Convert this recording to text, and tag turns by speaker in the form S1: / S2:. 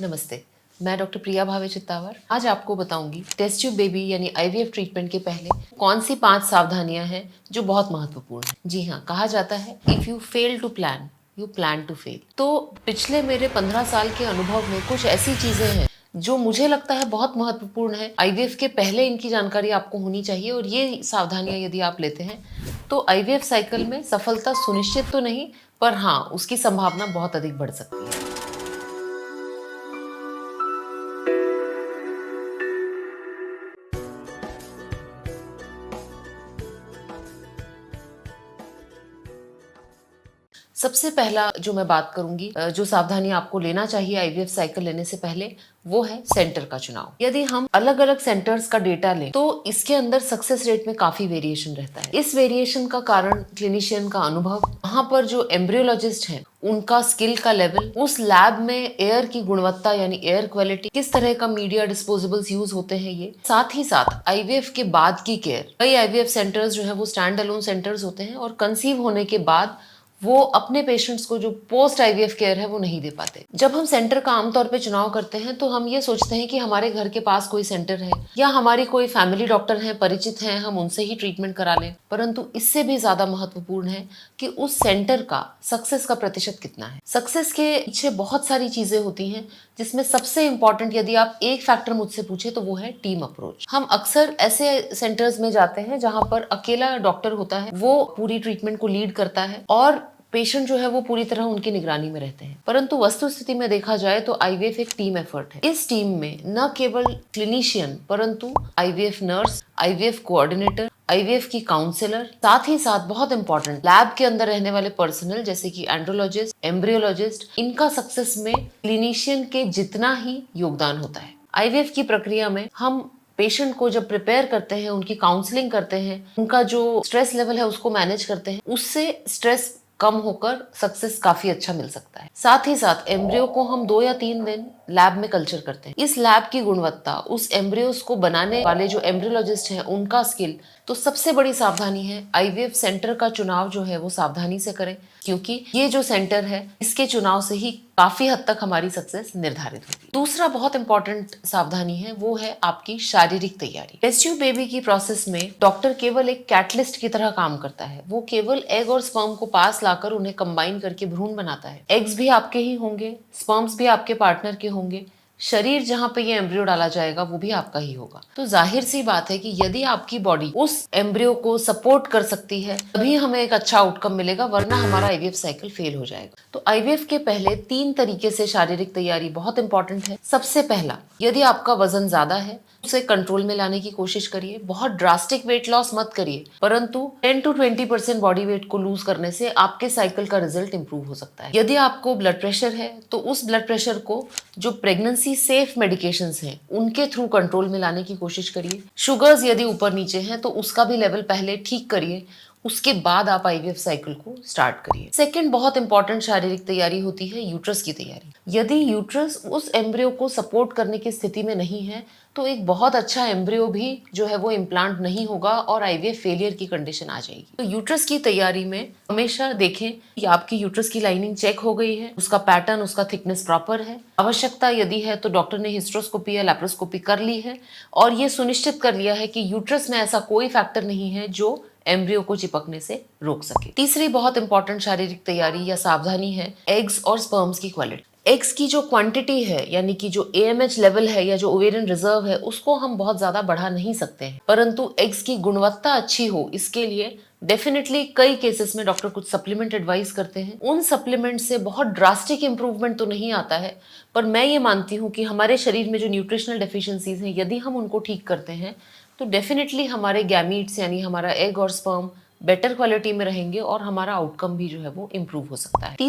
S1: नमस्ते। मैं डॉक्टर प्रिया भावे चित्तावर आज आपको बताऊंगी टेस्ट ट्यूब बेबी यानी आईवीएफ ट्रीटमेंट के पहले कौन सी 5 सावधानियां हैं जो बहुत महत्वपूर्ण है। जी हाँ, कहा जाता है if you fail to plan you plan to fail. तो पिछले मेरे 15 साल के अनुभव में कुछ ऐसी चीजें हैं जो मुझे लगता है बहुत महत्वपूर्ण है। आईवीएफ के पहले इनकी जानकारी आपको होनी चाहिए और ये सावधानियां यदि आप लेते हैं तो आईवीएफ साइकिल में सफलता सुनिश्चित तो नहीं, पर हाँ, उसकी संभावना बहुत अधिक बढ़ सकती है। सबसे पहला जो मैं बात करूंगी, जो सावधानी आपको लेना चाहिए आईवीएफ साइकिल लेने से पहले, वो है सेंटर का चुनाव। यदि हम अलग अलग सेंटर्स का डेटा लें तो इसके अंदर सक्सेस रेट में काफी वेरिएशन रहता है। इस वेरिएशन का कारण क्लिनिशियन का अनुभव, वहां पर जो एम्ब्रियोलॉजिस्ट हैं उनका स्किल का लेवल, उस लैब में एयर की गुणवत्ता यानी एयर क्वालिटी, किस तरह का मीडिया डिस्पोजेबल्स यूज होते हैं, ये साथ ही साथ आईवीएफ के बाद की केयर। कई आईवीएफ सेंटर्स जो है वो स्टैंड अलोन सेंटर्स होते हैं और कंसीव होने के बाद वो अपने पेशेंट्स को जो पोस्ट आईवीएफ केयर है वो नहीं दे पाते। जब हम सेंटर का आमतौर पे चुनाव करते हैं तो हम ये सोचते हैं कि हमारे घर के पास कोई सेंटर है या हमारी कोई फैमिली डॉक्टर है, परिचित हैं, हम उनसे ही ट्रीटमेंट करा लें। परंतु इससे भी ज्यादा महत्वपूर्ण है कि उस सेंटर का सक्सेस का प्रतिशत कितना है। सक्सेस के पीछे बहुत सारी चीजें होती हैं, जिसमें सबसे इंपॉर्टेंट यदि आप एक फैक्टर मुझसे पूछे तो वो है टीम अप्रोच। हम अक्सर ऐसे सेंटर्स में जाते हैं जहां पर अकेला डॉक्टर होता है, वो पूरी ट्रीटमेंट को लीड करता है और पेशेंट जो है वो पूरी तरह उनकी निगरानी में रहते हैं। परंतु वस्तुस्थिति में देखा जाए तो आईवीएफ एक टीम एफर्ट है। इस टीम में न केवल क्लिनिशियन परंतु IVF nurse, IVF coordinator, IVF की काउंसलर, साथ ही साथ बहुत इंपॉर्टेंट लैब के अंदर रहने वाले पर्सनल जैसे कि एंड्रोलॉजिस्ट, एम्ब्रियोलॉजिस्ट, इनका सक्सेस में क्लिनिशियन के जितना ही योगदान होता है। आईवीएफ की प्रक्रिया में हम पेशेंट को जब प्रिपेयर करते हैं, उनकी काउंसलिंग करते हैं, उनका जो स्ट्रेस लेवल है उसको मैनेज करते हैं, उससे स्ट्रेस कम होकर सक्सेस काफी अच्छा मिल सकता है। साथ ही साथ एम्ब्रियो को हम 2 या 3 दिन लैब में कल्चर करते हैं। इस लैब की गुणवत्ता, उस एम्ब्रियोस को बनाने वाले जो एम्ब्रियोलॉजिस्ट हैं उनका स्किल, तो सबसे बड़ी सावधानी है आईवीएफ सेंटर का चुनाव जो है वो सावधानी से करें, क्योंकि ये जो सेंटर है इसके चुनाव से ही काफी हद तक हमारी सक्सेस निर्धारित होती है। दूसरा बहुत इंपॉर्टेंट सावधानी है वो है आपकी शारीरिक तैयारी। टेस्ट ट्यूब बेबी की प्रोसेस में डॉक्टर केवल एक कैटलिस्ट की तरह काम करता है। वो केवल एग और स्पर्म को पास लाकर उन्हें कंबाइन करके भ्रूण बनाता है। एग्स भी आपके ही होंगे, स्पर्म्स भी आपके पार्टनर के होंगे, शरीर जहां पे ये एम्ब्रियो डाला जाएगा वो भी आपका ही होगा। तो जाहिर सी बात है कि यदि आपकी बॉडी उस एम्ब्रियो को सपोर्ट कर सकती है तभी हमें एक अच्छा आउटकम मिलेगा, वरना हमारा आईवीएफ साइकिल फेल हो जाएगा। तो आईवीएफ के पहले 3 तरीके से शारीरिक तैयारी बहुत इंपॉर्टेंट है। सबसे पहला, यदि आपका वजन ज्यादा है उसे कंट्रोल में लाने की कोशिश करिए। बहुत ड्रास्टिक वेट लॉस मत करिए, परंतु 10 to 20% बॉडी वेट को लूज करने से आपके साइकिल का रिजल्ट इंप्रूव हो सकता है। यदि आपको ब्लड प्रेशर है तो उस ब्लड प्रेशर को जो प्रेगनेंसी सेफ मेडिकेशंस हैं उनके थ्रू कंट्रोल में लाने की कोशिश करिए। शुगर्स यदि ऊपर नीचे हैं तो उसका भी लेवल पहले ठीक करिए, उसके बाद आप आईवीएफ साइकिल को स्टार्ट करिए। सेकंड बहुत इंपॉर्टेंट शारीरिक तैयारी होती है यूट्रस की तैयारी। यदि यूट्रस उस एम्ब्रियो को सपोर्ट करने की स्थिति में नहीं है तो एक बहुत अच्छा एम्ब्रियो भी जो है वो इम्प्लांट नहीं होगा और आईवीएफ फेलियर की कंडीशन आ जाएगी। तो यूट्रस की तैयारी में हमेशा देखें कि आपकी यूट्रस की लाइनिंग चेक हो गई है, उसका पैटर्न, उसका थिकनेस प्रॉपर है। आवश्यकता यदि है तो डॉक्टर ने हिस्ट्रोस्कोपी या लैप्रोस्कोपी कर ली है और ये सुनिश्चित कर लिया है कि यूट्रस में ऐसा कोई फैक्टर नहीं है जो एम्ब्रियो को चिपकने से रोक सके। तीसरी बहुत इंपॉर्टेंट शारीरिक तैयारी या सावधानी है एग्स और स्पर्म्स की क्वालिटी। एग्स की जो क्वांटिटी है यानी कि जो एएमएच लेवल है या जो ओवेरियन रिजर्व है उसको हम बहुत ज्यादा बढ़ा नहीं सकते हैं, परंतु एग्स की गुणवत्ता अच्छी हो इसके लिए डेफिनेटली कई केसेस में डॉक्टर कुछ सप्लीमेंट एडवाइस करते हैं। उन सप्लीमेंट से बहुत ड्रास्टिक इंप्रूवमेंट तो नहीं आता है, पर मैं ये मानती हूँ कि हमारे शरीर में जो न्यूट्रिशनल डेफिशिएंसीज हैं यदि हम उनको ठीक करते हैं तो डेफिनेटली हमारे गैमीट्स यानी हमारा एग और स्पर्म बेटर क्वालिटी में रहेंगे और हमारा आउटकम भी जो है वो इम्प्रूव हो सकता है।